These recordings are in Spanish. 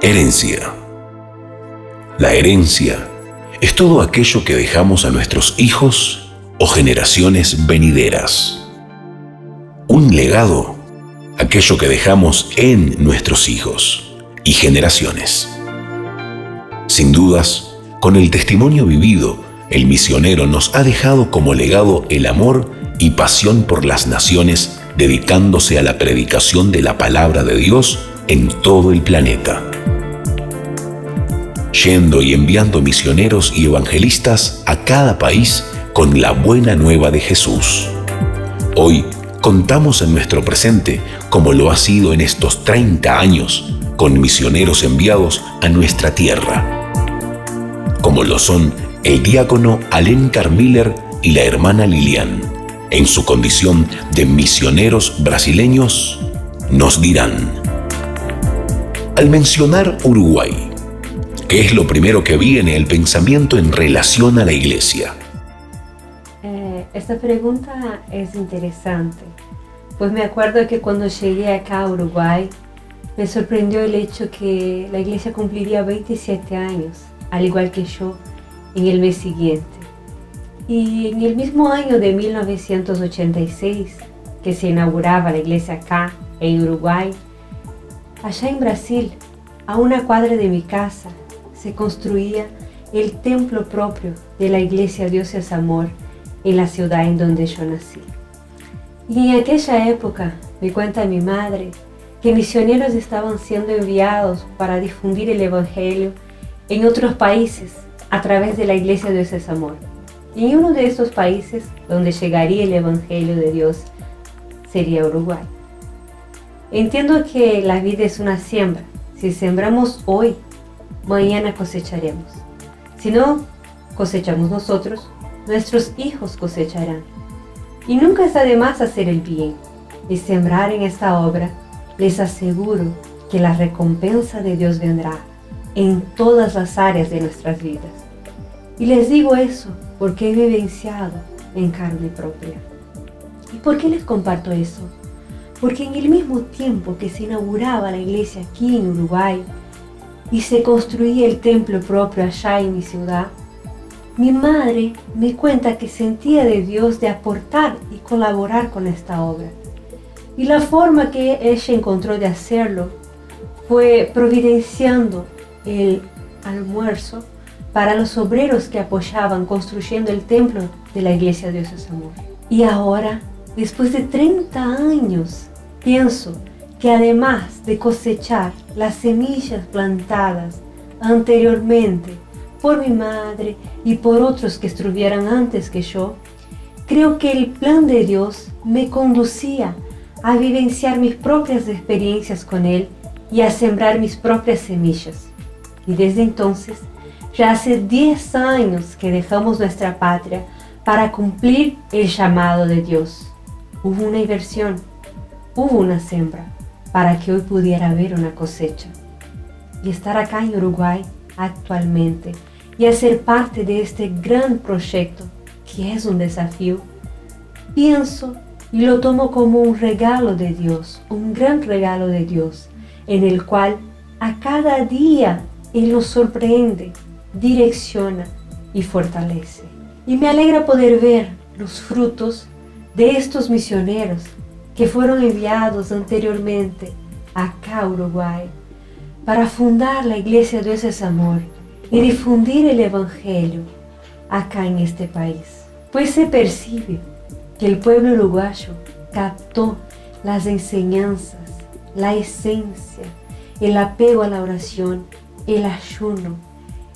Herencia. La herencia es todo aquello que dejamos a nuestros hijos o generaciones venideras. Un legado, aquello que dejamos en nuestros hijos y generaciones. Sin dudas, con el testimonio vivido, el misionero nos ha dejado como legado el amor y pasión por las naciones, dedicándose a la predicación de la palabra de Dios en todo el planeta. Yendo y enviando misioneros y evangelistas a cada país con la buena nueva de Jesús. Hoy contamos en nuestro presente, como lo ha sido en estos 30 años, con misioneros enviados a nuestra tierra, como lo son el diácono Allen Carmiller y la hermana Lilian. En su condición de misioneros brasileños, nos dirán: al mencionar Uruguay, ¿qué es lo primero que viene al pensamiento en relación a la iglesia? Esta pregunta es interesante, pues me acuerdo que cuando llegué acá a Uruguay, me sorprendió el hecho que la iglesia cumpliría 27 años, al igual que yo, en el mes siguiente. Y en el mismo año de 1986, que se inauguraba la iglesia acá, en Uruguay, allá en Brasil, a una cuadra de mi casa, se construía el templo propio de la iglesia Dios es Amor en la ciudad en donde yo nací. Y en aquella época, me cuenta mi madre, que misioneros estaban siendo enviados para difundir el evangelio en otros países a través de la iglesia Dios es Amor. Y en uno de estos países donde llegaría el evangelio de Dios sería Uruguay. Entiendo que la vida es una siembra. Si sembramos hoy, mañana cosecharemos. Si no cosechamos nosotros, nuestros hijos cosecharán. Y nunca está de más hacer el bien y sembrar en esta obra. Les aseguro que la recompensa de Dios vendrá en todas las áreas de nuestras vidas. Y les digo eso porque he vivenciado en carne propia. ¿Y por qué les comparto eso? Porque en el mismo tiempo que se inauguraba la iglesia aquí en Uruguay, y se construía el templo propio allá en mi ciudad, mi madre me cuenta que sentía de Dios de aportar y colaborar con esta obra. Y la forma que ella encontró de hacerlo fue providenciando el almuerzo para los obreros que apoyaban construyendo el templo de la iglesia Dios es Amor. Y ahora, después de 30 años, pienso que además de cosechar las semillas plantadas anteriormente por mi madre y por otros que estuvieran antes que yo, creo que el plan de Dios me conducía a vivenciar mis propias experiencias con Él y a sembrar mis propias semillas. Y desde entonces, ya hace 10 años que dejamos nuestra patria para cumplir el llamado de Dios. Hubo una inversión, hubo una siembra, para que hoy pudiera haber una cosecha. Y estar acá en Uruguay actualmente y hacer parte de este gran proyecto, que es un desafío, pienso y lo tomo como un regalo de Dios, un gran regalo de Dios, en el cual a cada día Él nos sorprende, direcciona y fortalece. Y me alegra poder ver los frutos de estos misioneros que fueron enviados anteriormente acá a Uruguay para fundar la iglesia Dios es Amor y difundir el evangelio acá en este país. Pues se percibe que el pueblo uruguayo captó las enseñanzas, la esencia, el apego a la oración, el ayuno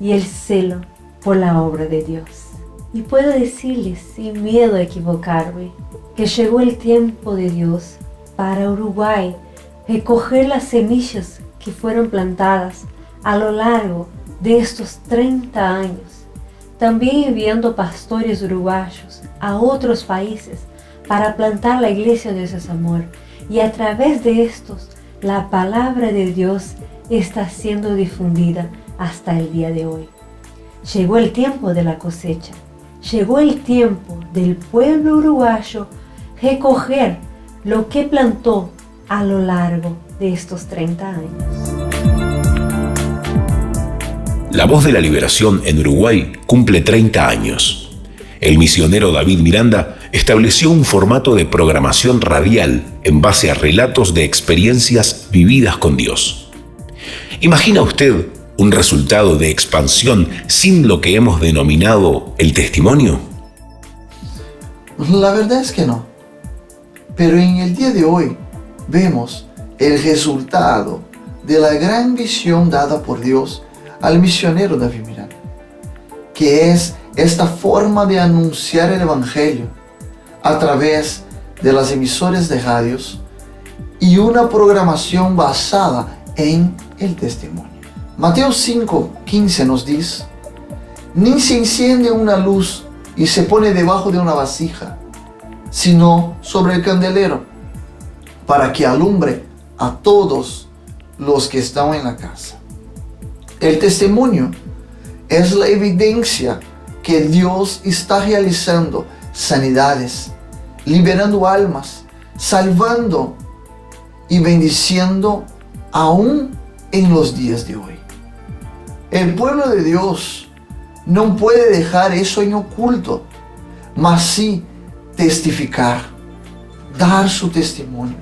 y el celo por la obra de Dios. Y puedo decirles sin miedo a equivocarme que llegó el tiempo de Dios para Uruguay recoger las semillas que fueron plantadas a lo largo de estos 30 años, también enviando pastores uruguayos a otros países para plantar la iglesia de Dios es Amor, y a través de estos la palabra de Dios está siendo difundida hasta el día de hoy. Llegó el tiempo de la cosecha llegó el tiempo del pueblo uruguayo recoger lo que plantó a lo largo de estos 30 años. La Voz de la Liberación en Uruguay cumple 30 años. El misionero David Miranda estableció un formato de programación radial en base a relatos de experiencias vividas con Dios. ¿Imagina usted un resultado de expansión sin lo que hemos denominado el testimonio? La verdad es que no. Pero en el día de hoy vemos el resultado de la gran visión dada por Dios al misionero David Miranda, que es esta forma de anunciar el Evangelio a través de las emisoras de radios y una programación basada en el testimonio. Mateo 5:15 nos dice: ni se enciende una luz y se pone debajo de una vasija, sino sobre el candelero, para que alumbre a todos los que están en la casa. El testimonio es la evidencia que Dios está realizando sanidades, liberando almas, salvando y bendiciendo aún en los días de hoy. El pueblo de Dios no puede dejar eso en oculto, mas sí testificar, dar su testimonio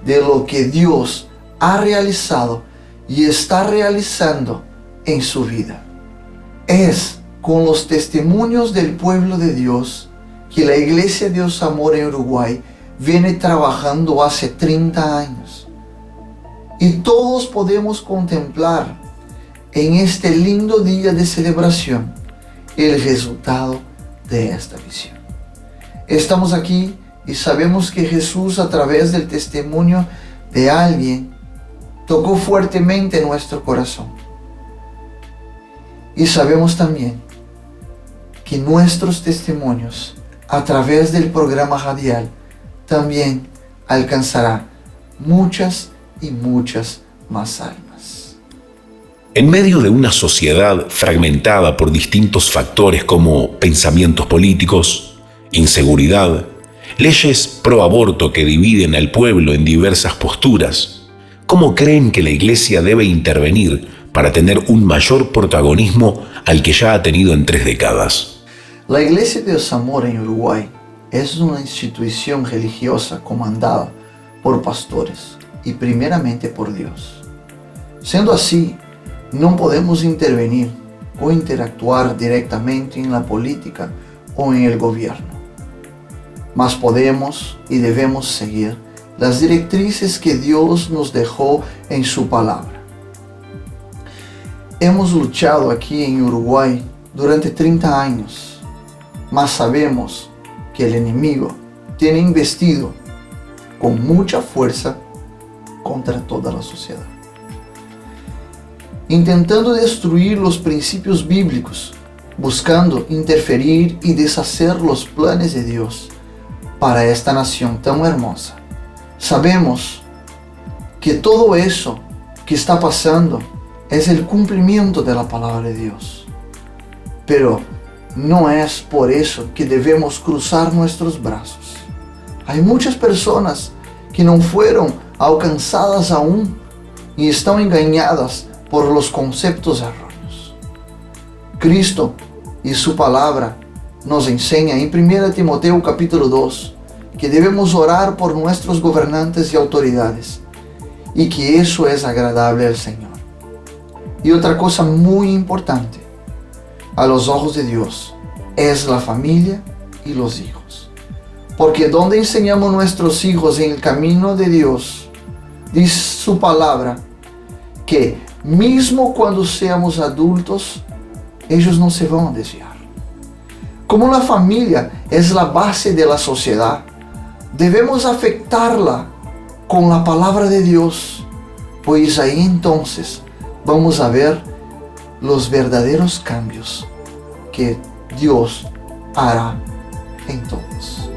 de lo que Dios ha realizado y está realizando en su vida. Es con los testimonios del pueblo de Dios que la Iglesia Dios Amor en Uruguay viene trabajando hace 30 años. Y todos podemos contemplar en este lindo día de celebración el resultado de esta visión. Estamos aquí y sabemos que Jesús, a través del testimonio de alguien, tocó fuertemente nuestro corazón. Y sabemos también que nuestros testimonios a través del programa radial también alcanzará muchas y muchas más almas. En medio de una sociedad fragmentada por distintos factores como pensamientos políticos, inseguridad, leyes pro aborto que dividen al pueblo en diversas posturas, ¿cómo creen que la Iglesia debe intervenir para tener un mayor protagonismo al que ya ha tenido en 3 décadas? La Iglesia de Dios Amor en Uruguay es una institución religiosa comandada por pastores y primeramente por Dios. Siendo así, no podemos intervenir o interactuar directamente en la política o en el gobierno, mas podemos y debemos seguir las directrices que Dios nos dejó en su palabra. Hemos luchado aquí en Uruguay durante 30 años, mas sabemos que el enemigo tiene investido con mucha fuerza contra toda la sociedad, intentando destruir los principios bíblicos, buscando interferir y deshacer los planes de Dios para esta nación tan hermosa. Sabemos que todo eso que está pasando es el cumplimiento de la palabra de Dios, pero no es por eso que debemos cruzar nuestros brazos. Hay muchas personas que no fueron alcanzadas aún y están engañadas por los conceptos erróneos. Cristo y su palabra nos enseña en 1 Timoteo capítulo 2 que debemos orar por nuestros gobernantes y autoridades y que eso es agradable al Señor. Y otra cosa muy importante a los ojos de Dios es la familia y los hijos. Porque donde enseñamos a nuestros hijos en el camino de Dios, dice su palabra que mismo cuando seamos adultos, ellos no se van a desviar. Como la familia es la base de la sociedad, debemos afectarla con la palabra de Dios, pues ahí entonces vamos a ver los verdaderos cambios que Dios hará en todos.